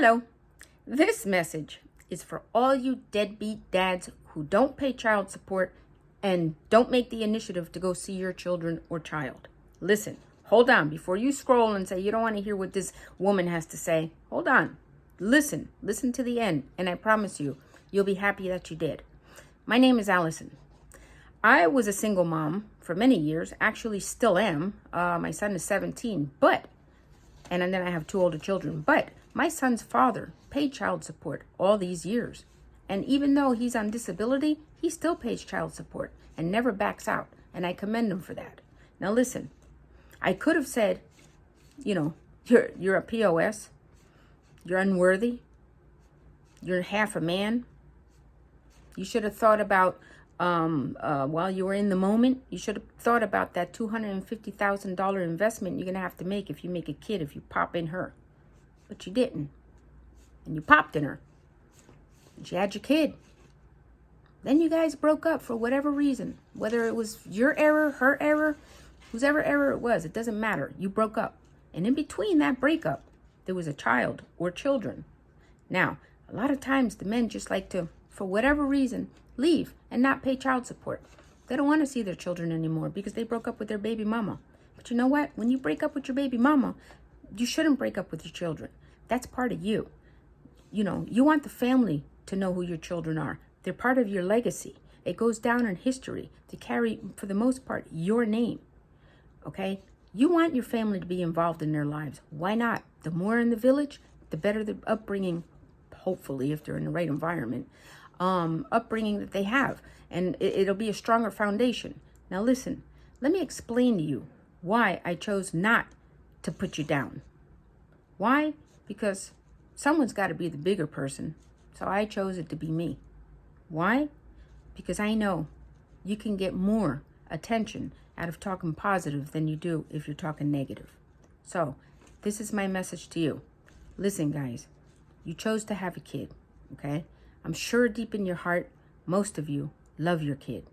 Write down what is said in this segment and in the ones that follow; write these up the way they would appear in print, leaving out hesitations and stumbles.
Hello. This message is for all you deadbeat dads who don't pay child support and don't make the initiative to go see your children or child. Listen, hold on. Before you scroll and say you don't want to hear what this woman has to say, hold on. Listen to the end, and I promise you, you'll be happy that you did. My name is Allison. I was a single mom for many years, actually still am. My son is 17, and then I have 2 older children, but my son's father paid child support all these years. And even though he's on disability, he still pays child support and never backs out. And I commend him for that. Now listen, I could have said, you're a POS, you're unworthy, you're half a man. You should have thought about, while you were in the moment, you should have thought about that $250,000 investment you're going to have to make if you make a kid, if you pop in her. But you didn't. And you popped in her. And she had your kid. Then you guys broke up for whatever reason. Whether it was your error, her error, whosever error it was, it doesn't matter. You broke up. And in between that breakup, there was a child or children. Now, a lot of times the men just like to, for whatever reason, leave and not pay child support. They don't want to see their children anymore because they broke up with their baby mama. But you know what? When you break up with your baby mama, you shouldn't break up with your children. That's part of you. You want the family to know who your children are. They're part of your legacy. It goes down in history to carry, for the most part, your name. Okay? You want your family to be involved in their lives. Why not? The more in the village, the better the upbringing, hopefully, if they're in the right environment, upbringing that they have. And it'll be a stronger foundation. Now listen, let me explain to you why I chose not to put you down. Why? Because someone's got to be the bigger person. So I chose it to be me. Why? Because I know you can get more attention out of talking positive than you do if you're talking negative. So this is my message to you. Listen, guys, you chose to have a kid, okay? I'm sure deep in your heart, most of you love your kid.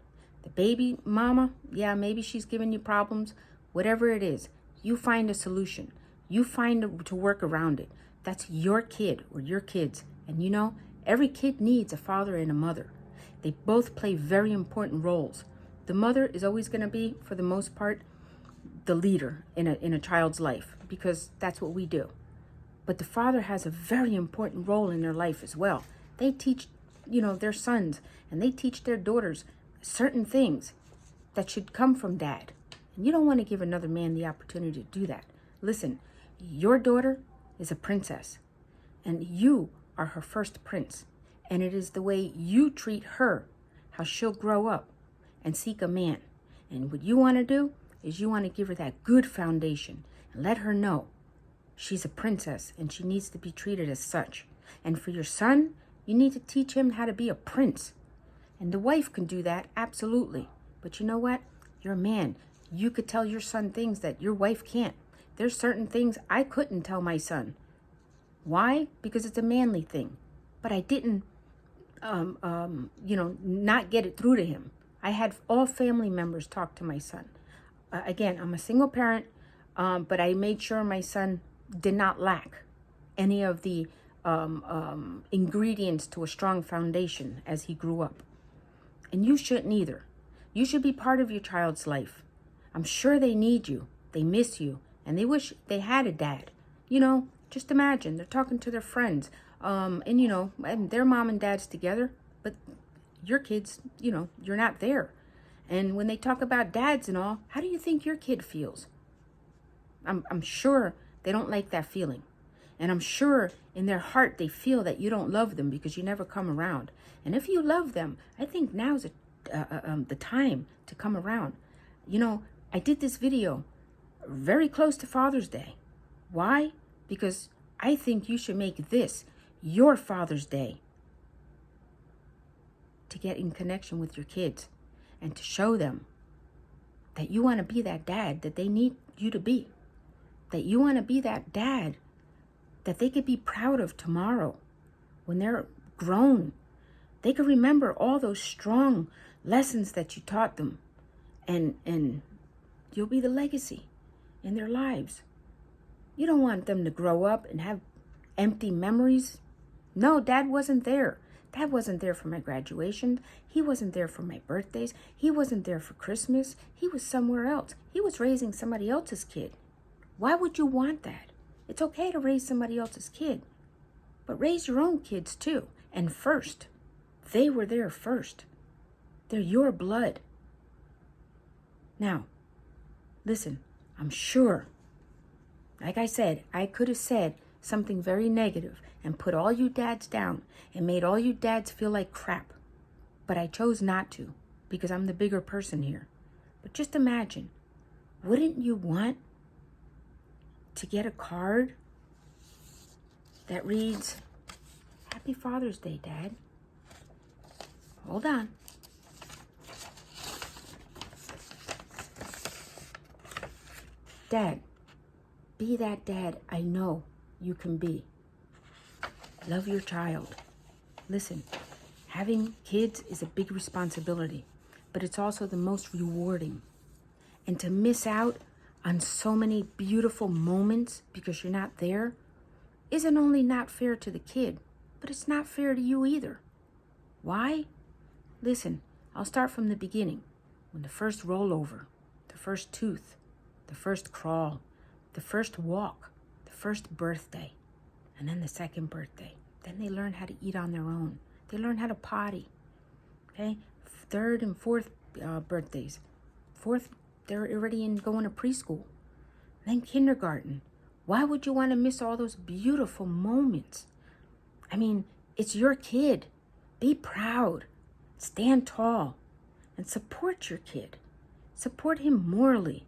The baby mama, yeah, maybe she's giving you problems. Whatever it is, you find a solution. You find to work around it. That's your kid or your kids. And every kid needs a father and a mother. They both play very important roles. The mother is always going to be, for the most part, the leader in a child's life because that's what we do. But the father has a very important role in their life as well. They teach, their sons and they teach their daughters certain things that should come from dad. And you don't want to give another man the opportunity to do that. Listen, your daughter is a princess and you are her first prince. And it is the way you treat her, how she'll grow up and seek a man. And what you want to do is you want to give her that good foundation and let her know she's a princess and she needs to be treated as such. And for your son, you need to teach him how to be a prince. And the wife can do that, absolutely. But you know what? You're a man. You could tell your son things that your wife can't. There's certain things I couldn't tell my son. Why? Because it's a manly thing. But I didn't, not get it through to him. I had all family members talk to my son. Again, I'm a single parent, but I made sure my son did not lack any of the ingredients to a strong foundation as he grew up. And you shouldn't either. You should be part of your child's life. I'm sure they need you. They miss you. And they wish they had a dad. Just imagine they're talking to their friends. And their mom and dad's together. But your kids, you're not there. And when they talk about dads and all, how do you think your kid feels? I'm sure they don't like that feeling. And I'm sure in their heart they feel that you don't love them because you never come around. And if you love them, I think now's the time to come around. I did this video very close to Father's Day. Why? Because I think you should make this your Father's Day to get in connection with your kids and to show them that you want to be that dad that they need you to be. That you want to be that dad that they could be proud of tomorrow when they're grown. They could remember all those strong lessons that you taught them. And you'll be the legacy in their lives. You don't want them to grow up and have Empty memories? No, Dad wasn't there. Dad wasn't there for my graduation. He wasn't there for my birthdays. He wasn't there for Christmas. He was somewhere else. He was raising somebody else's kid. Why would you want that? It's okay to raise somebody else's kid, but raise your own kids too. And first, they were there first. They're your blood. Now, listen, I'm sure, like I said, I could have said something very negative and put all you dads down and made all you dads feel like crap. But I chose not to because I'm the bigger person here. But just imagine, wouldn't you want to get a card that reads, Happy Father's Day, Dad? Hold on. Dad, be that dad I know you can be. Love your child. Listen, having kids is a big responsibility, but it's also the most rewarding. And to miss out on so many beautiful moments because you're not there isn't only not fair to the kid, but it's not fair to you either. Why? Listen, I'll start from the beginning. When the first rollover, the first tooth, the first crawl, the first walk, the first birthday, and then the second birthday. Then they learn how to eat on their own. They learn how to potty. Okay? Third and fourth birthdays. Fourth, they're already going to preschool. Then kindergarten. Why would you want to miss all those beautiful moments? I mean, it's your kid. Be proud. Stand tall. And support your kid. Support him morally.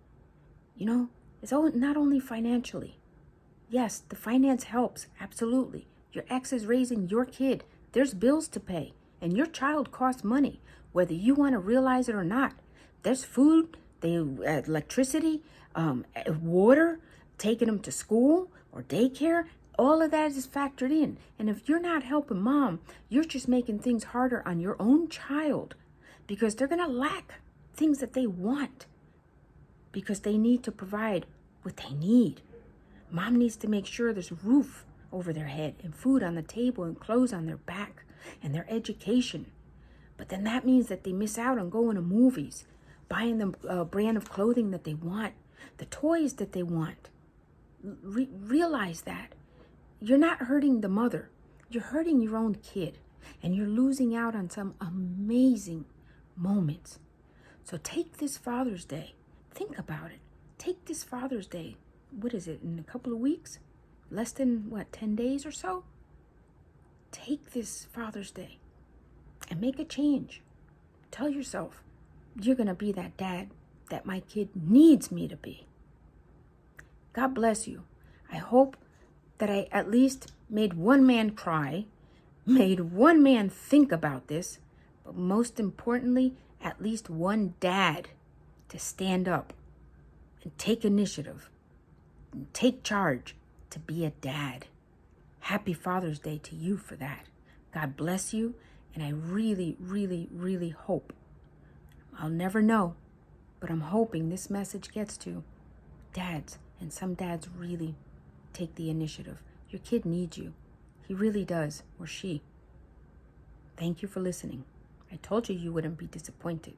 You know, it's not only financially. Yes, the finance helps, absolutely. Your ex is raising your kid. There's bills to pay, and your child costs money, whether you want to realize it or not. There's food, electricity, water, taking them to school or daycare. All of that is factored in. And if you're not helping mom, you're just making things harder on your own child because they're going to lack things that they want because they need to provide what they need. Mom needs to make sure there's a roof over their head and food on the table and clothes on their back and their education. But then that means that they miss out on going to movies, buying them a brand of clothing that they want, the toys that they want. Realize that. You're not hurting the mother. You're hurting your own kid. And you're losing out on some amazing moments. So take this Father's Day. Think about it. Take this Father's Day. What is it, in a couple of weeks? Less than, 10 days or so? Take this Father's Day and make a change. Tell yourself, you're going to be that dad that my kid needs me to be. God bless you. I hope that I at least made one man cry, made one man think about this, but most importantly, at least one dad to stand up and take initiative and take charge to be a dad. Happy Father's Day to you for that. God bless you, and I really, really, really hope, I'll never know, but I'm hoping this message gets to dads, and some dads really take the initiative. Your kid needs you. He really does, or she. Thank you for listening. I told you you wouldn't be disappointed.